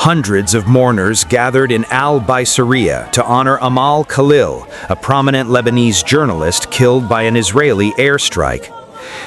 Hundreds of mourners gathered in Al-Baisariyah to honor Amal Khalil, a prominent Lebanese journalist killed by an Israeli airstrike.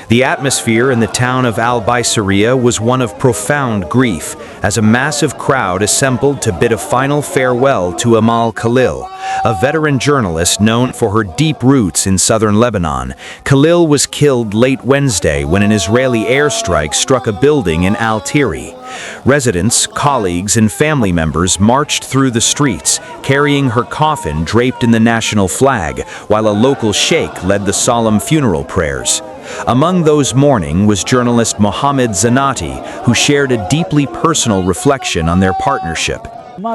The atmosphere in the town of Al-Baisariyah was one of profound grief, as a massive crowd assembled to bid a final farewell to Amal Khalil, a veteran journalist known for her deep roots in southern Lebanon. Khalil was killed late Wednesday when an Israeli airstrike struck a building in Al-Tiri. Residents, colleagues, and family members marched through the streets, carrying her coffin draped in the national flag, while a local sheikh led the solemn funeral prayers. Among those mourning was journalist Mohammed Zanati, who shared a deeply personal reflection on their partnership.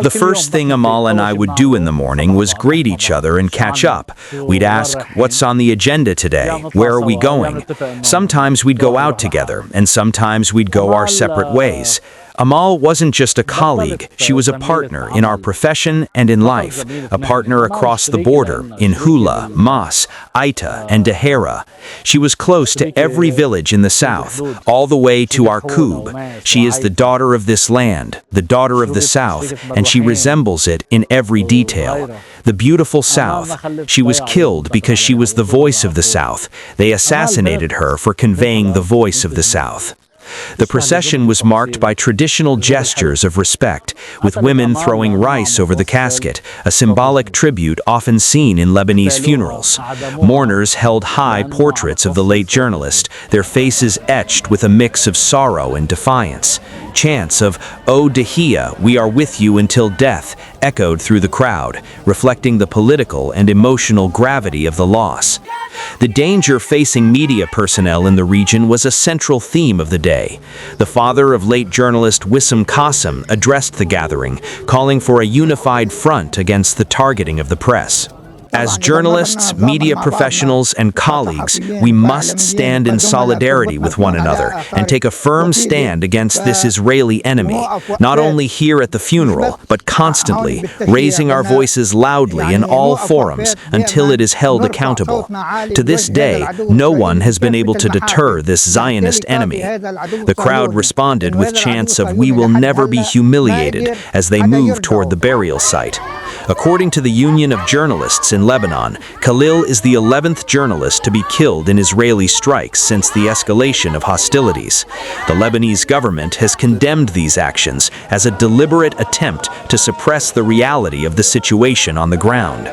The first thing Amal and I would do in the morning was greet each other and catch up. We'd ask, "What's on the agenda today? Where are we going?" Sometimes we'd go out together, and sometimes we'd go our separate ways. Amal wasn't just a colleague, she was a partner in our profession and in life, a partner across the border in Hula, Mas, Aita, and Dahera. She was close to every village in the south, all the way to our Kub. She is the daughter of this land, the daughter of the south, and she resembles it in every detail. The beautiful south. She was killed because she was the voice of the south. They assassinated her for conveying the voice of the south. The procession was marked by traditional gestures of respect, with women throwing rice over the casket, a symbolic tribute often seen in Lebanese funerals. Mourners held high portraits of the late journalist, their faces etched with a mix of sorrow and defiance. Chants of "O Dahia, we are with you until death" echoed through the crowd, reflecting the political and emotional gravity of the loss. The danger facing media personnel in the region was a central theme of the day. The father of late journalist Wissam Qasim addressed the gathering, calling for a unified front against the targeting of the press. As journalists, media professionals, and colleagues, we must stand in solidarity with one another and take a firm stand against this Israeli enemy, not only here at the funeral, but constantly, raising our voices loudly in all forums until it is held accountable. To this day, no one has been able to deter this Zionist enemy. The crowd responded with chants of "We will never be humiliated" as they moved toward the burial site. According to the Union of Journalists in Lebanon, Khalil is the 11th journalist to be killed in Israeli strikes since the escalation of hostilities. The Lebanese government has condemned these actions as a deliberate attempt to suppress the reality of the situation on the ground.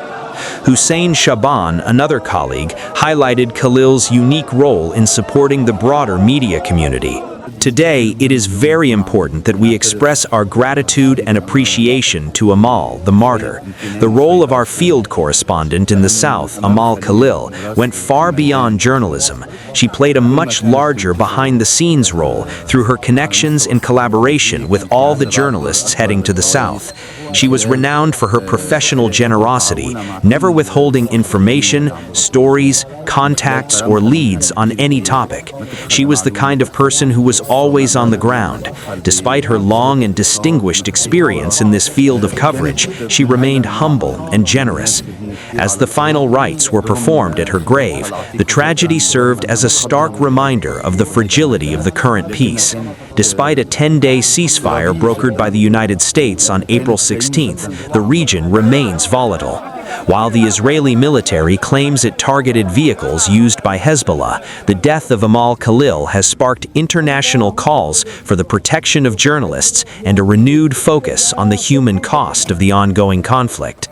Hussein Shaban, another colleague, highlighted Khalil's unique role in supporting the broader media community. Today, it is very important that we express our gratitude and appreciation to Amal, the martyr. The role of our field correspondent in the South, Amal Khalil, went far beyond journalism. She played a much larger behind-the-scenes role through her connections and collaboration with all the journalists heading to the South. She was renowned for her professional generosity, never withholding information, stories, contacts, or leads on any topic. She was the kind of person who was always on the ground. Despite her long and distinguished experience in this field of coverage, she remained humble and generous. As the final rites were performed at her grave, the tragedy served as a stark reminder of the fragility of the current peace. Despite a 10-day ceasefire brokered by the United States on April 16th, the region remains volatile. While the Israeli military claims it targeted vehicles used by Hezbollah, the death of Amal Khalil has sparked international calls for the protection of journalists and a renewed focus on the human cost of the ongoing conflict.